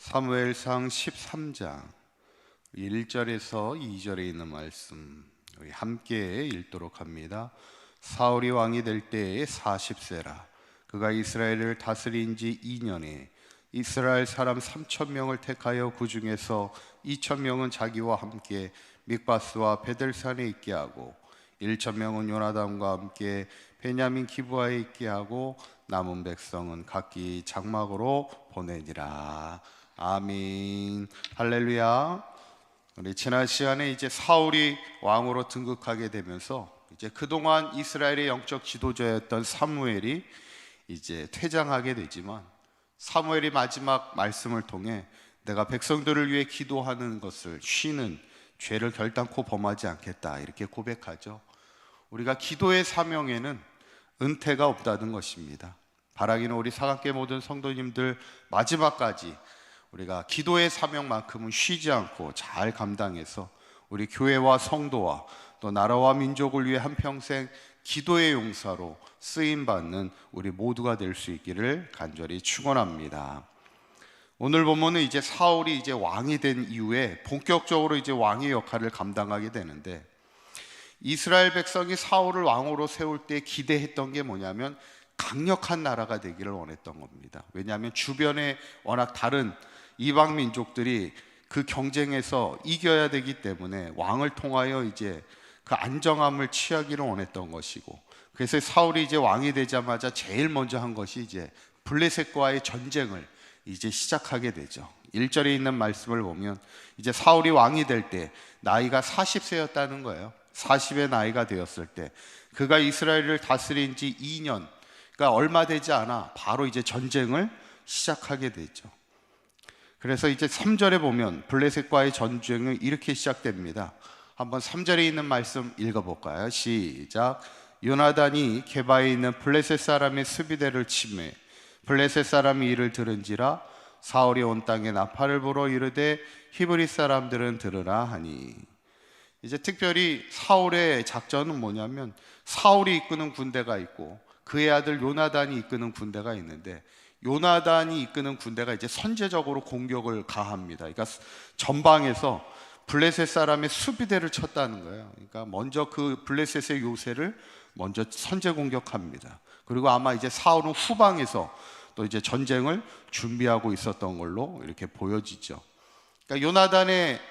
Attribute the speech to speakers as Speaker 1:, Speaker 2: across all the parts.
Speaker 1: 사무엘상 13장 1절에서 2절에 있는 말씀 우리 함께 읽도록 합니다. 사울이 왕이 될 때에 40세라. 그가 이스라엘을 다스린 지 2년에 이스라엘 사람 3,000명을 택하여 그 중에서 2,000명은 자기와 함께 mik바스와 베델산에 있게 하고 1,000명은 요나단과 함께 베냐민 기브아에 있게 하고 남은 백성은 각기 장막으로 보내니라. 아멘. 할렐루야. 우리 지난 시간에 이제 사울이 왕으로 등극하게 되면서 이제 그동안 이스라엘의 영적 지도자였던 사무엘이 이제 퇴장하게 되지만, 사무엘이 마지막 말씀을 통해 내가 백성들을 위해 기도하는 것을 쉬는 죄를 결단코 범하지 않겠다 이렇게 고백하죠. 우리가 기도의 사명에는 은퇴가 없다는 것입니다. 바라기는 우리 사각계 모든 성도님들 마지막까지 우리가 기도의 사명만큼은 쉬지 않고 잘 감당해서 우리 교회와 성도와 또 나라와 민족을 위해 한평생 기도의 용사로 쓰임받는 우리 모두가 될 수 있기를 간절히 축원합니다. 오늘 본문은 이제 사울이 이제 왕이 된 이후에 본격적으로 이제 왕의 역할을 감당하게 되는데, 이스라엘 백성이 사울을 왕으로 세울 때 기대했던 게 뭐냐면 강력한 나라가 되기를 원했던 겁니다. 왜냐하면 주변에 워낙 다른 이방 민족들이 그 경쟁에서 이겨야 되기 때문에 왕을 통하여 이제 그 안정함을 취하기를 원했던 것이고, 그래서 사울이 이제 왕이 되자마자 제일 먼저 한 것이 이제 블레셋과의 전쟁을 이제 시작하게 되죠. 1절에 있는 말씀을 보면 이제 사울이 왕이 될 때 나이가 40세였다는 거예요. 40의 나이가 되었을 때 그가 이스라엘을 다스린 지 2년, 그러니까 얼마 되지 않아 바로 이제 전쟁을 시작하게 되죠. 그래서 이제 3절에 보면 블레셋과의 전쟁은 이렇게 시작됩니다. 한번 3절에 있는 말씀 읽어볼까요? 시작. 요나단이 게바에 있는 블레셋 사람의 수비대를 치매 블레셋 사람이 이를 들은지라 사울이 온 땅에 나팔을 불어 이르되 히브리 사람들은 들으라 하니. 이제 특별히 사울의 작전은 뭐냐면, 사울이 이끄는 군대가 있고 그의 아들 요나단이 이끄는 군대가 있는데, 요나단이 이끄는 군대가 이제 선제적으로 공격을 가합니다. 그러니까 전방에서 블레셋 사람의 수비대를 쳤다는 거예요. 그러니까 먼저 그 블레셋의 요새를 먼저 선제 공격합니다. 그리고 아마 이제 사울은 후방에서 또 이제 전쟁을 준비하고 있었던 걸로 이렇게 보여지죠. 그러니까 요나단의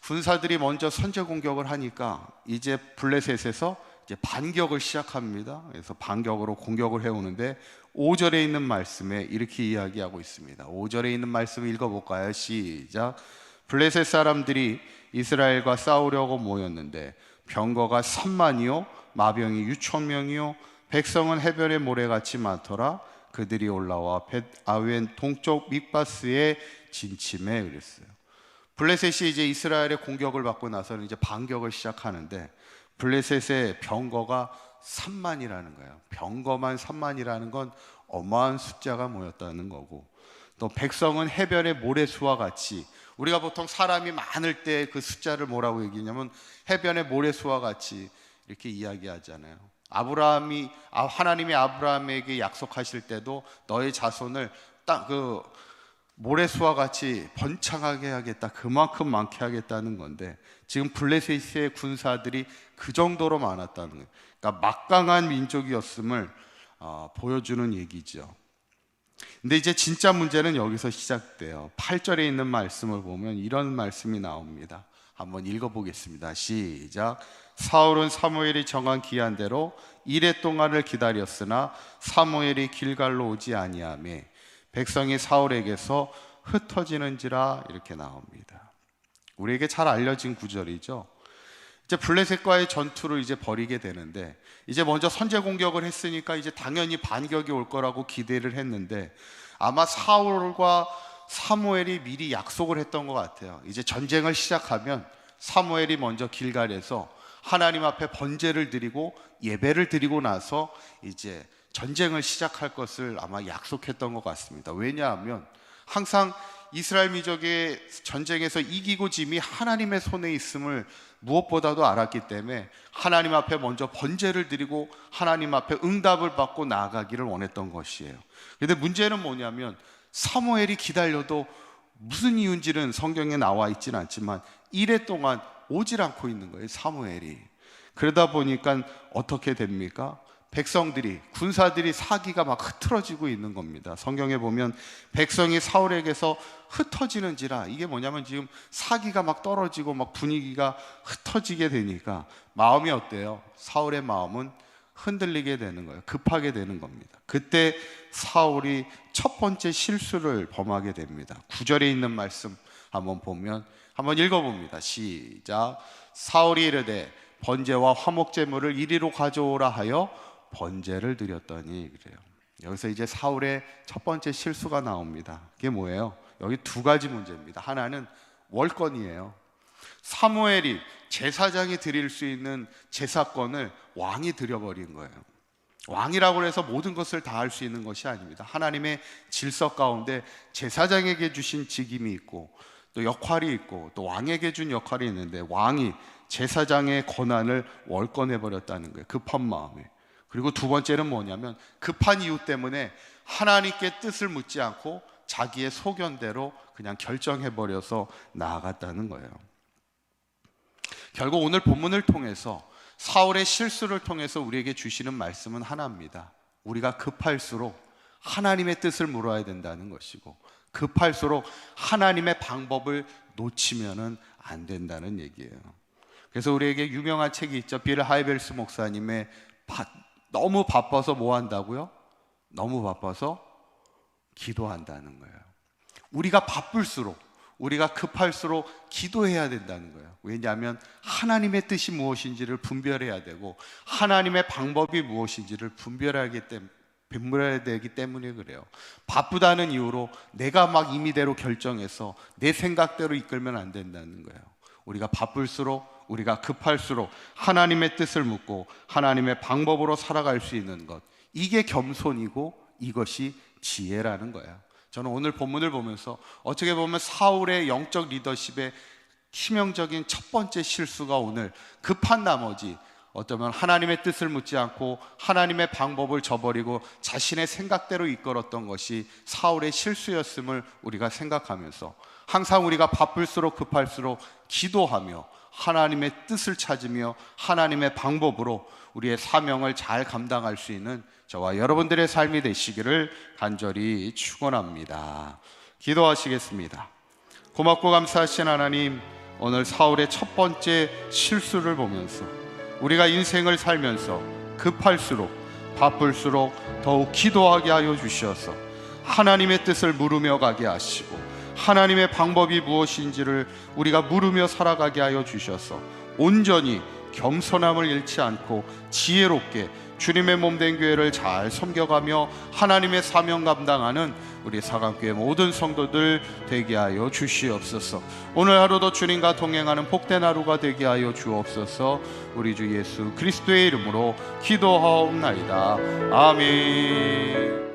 Speaker 1: 군사들이 먼저 선제 공격을 하니까 이제 블레셋에서 이제 반격을 시작합니다. 그래서 반격으로 공격을 해오는데 5절에 있는 말씀에 이렇게 이야기하고 있습니다. 5절에 있는 말씀을 읽어볼까요? 시작. 블레셋 사람들이 이스라엘과 싸우려고 모였는데 병거가 3만이요 마병이 6,000명이요 백성은 해변의 모래같이 많더라. 그들이 올라와 벳아웬 동쪽 mik바스에 진침해 그랬어요. 블레셋이 이제 이스라엘의 공격을 받고 나서는 이제 반격을 시작하는데, 블레셋의 병거가 3만이라는 거예요. 병거만 3만이라는 건 어마어마한 숫자가 모였다는 거고, 또 백성은 해변의 모래수와 같이, 우리가 보통 사람이 많을 때 그 숫자를 뭐라고 얘기하냐면 해변의 모래수와 같이 이렇게 이야기하잖아요. 하나님이 아브라함에게 약속하실 때도 너의 자손을 딱 그 모래수와 같이 번창하게 하겠다, 그만큼 많게 하겠다는 건데, 지금 블레셋의 군사들이 그 정도로 많았다는 거예요. 그러니까 막강한 민족이었음을 보여주는 얘기죠. 근데 이제 진짜 문제는 여기서 시작돼요. 8절에 있는 말씀을 보면 이런 말씀이 나옵니다. 한번 읽어보겠습니다. 시작. 사울은 사무엘이 정한 기한대로 이레 동안을 기다렸으나 사무엘이 길갈로 오지 아니하매 백성이 사울에게서 흩어지는지라 이렇게 나옵니다. 우리에게 잘 알려진 구절이죠. 이제 블레셋과의 전투를 이제 벌이게 되는데, 이제 먼저 선제 공격을 했으니까 이제 당연히 반격이 올 거라고 기대를 했는데, 아마 사울과 사무엘이 미리 약속을 했던 것 같아요. 이제 전쟁을 시작하면 사무엘이 먼저 길갈에서 하나님 앞에 번제를 드리고 예배를 드리고 나서 이제 전쟁을 시작할 것을 아마 약속했던 것 같습니다. 왜냐하면 항상 이스라엘 민족의 전쟁에서 이기고 짐이 하나님의 손에 있음을 무엇보다도 알았기 때문에 하나님 앞에 먼저 번제를 드리고 하나님 앞에 응답을 받고 나아가기를 원했던 것이에요. 그런데 문제는 뭐냐면 사무엘이 기다려도 무슨 이유인지는 성경에 나와 있지는 않지만 이래 동안 오질 않고 있는 거예요, 사무엘이. 그러다 보니까 어떻게 됩니까? 백성들이, 군사들이 사기가 막 흩어지고 있는 겁니다. 성경에 보면 백성이 사울에게서 흩어지는지라, 이게 뭐냐면 지금 사기가 막 떨어지고 막 분위기가 흩어지게 되니까 마음이 어때요? 사울의 마음은 흔들리게 되는 거예요. 급하게 되는 겁니다. 그때 사울이 첫 번째 실수를 범하게 됩니다. 9절에 있는 말씀 한번 보면, 한번 읽어봅니다. 시작. 사울이 이르되 번제와 화목제물을 이리로 가져오라 하여 번제를 드렸더니, 그래요. 여기서 이제 사울의 첫 번째 실수가 나옵니다. 그게 뭐예요? 여기 두 가지 문제입니다. 하나는 월권이에요. 사무엘이 제사장이 드릴 수 있는 제사권을 왕이 드려버린 거예요. 왕이라고 해서 모든 것을 다 할 수 있는 것이 아닙니다. 하나님의 질서 가운데 제사장에게 주신 직임이 있고 또 역할이 있고 또 왕에게 준 역할이 있는데, 왕이 제사장의 권한을 월권해버렸다는 거예요, 급한 마음에. 그리고 두 번째는 뭐냐면 급한 이유 때문에 하나님께 뜻을 묻지 않고 자기의 소견대로 그냥 결정해버려서 나아갔다는 거예요. 결국 오늘 본문을 통해서 사울의 실수를 통해서 우리에게 주시는 말씀은 하나입니다. 우리가 급할수록 하나님의 뜻을 물어야 된다는 것이고, 급할수록 하나님의 방법을 놓치면은 안 된다는 얘기예요. 그래서 우리에게 유명한 책이 있죠. 빌 하이벨스 목사님의 너무 바빠서 뭐 한다고요? 너무 바빠서 기도한다는 거예요. 우리가 바쁠수록, 우리가 급할수록 기도해야 된다는 거예요. 왜냐하면 하나님의 뜻이 무엇인지를 분별해야 되고 하나님의 방법이 무엇인지를 분별해야 되기 때문에 그래요. 바쁘다는 이유로 내가 막 임의대로 결정해서 내 생각대로 이끌면 안 된다는 거예요. 우리가 바쁠수록, 우리가 급할수록 하나님의 뜻을 묻고 하나님의 방법으로 살아갈 수 있는 것, 이게 겸손이고 이것이 지혜라는 거예요. 저는 오늘 본문을 보면서 어떻게 보면 사울의 영적 리더십의 치명적인 첫 번째 실수가 오늘 급한 나머지 어쩌면 하나님의 뜻을 묻지 않고 하나님의 방법을 저버리고 자신의 생각대로 이끌었던 것이 사울의 실수였음을 우리가 생각하면서, 항상 우리가 바쁠수록 급할수록 기도하며 하나님의 뜻을 찾으며 하나님의 방법으로 우리의 사명을 잘 감당할 수 있는 저와 여러분들의 삶이 되시기를 간절히 축원합니다. 기도하시겠습니다. 고맙고 감사하신 하나님, 오늘 사울의 첫 번째 실수를 보면서 우리가 인생을 살면서 급할수록 바쁠수록 더욱 기도하게 하여 주셔서 하나님의 뜻을 물으며 가게 하시고 하나님의 방법이 무엇인지를 우리가 물으며 살아가게 하여 주셔서 온전히 겸손함을 잃지 않고 지혜롭게 주님의 몸된 교회를 잘 섬겨가며 하나님의 사명 감당하는 우리 사강교회 모든 성도들 되게 하여 주시옵소서. 오늘 하루도 주님과 동행하는 복된 하루가 되게 하여 주옵소서. 우리 주 예수 그리스도의 이름으로 기도하옵나이다. 아멘.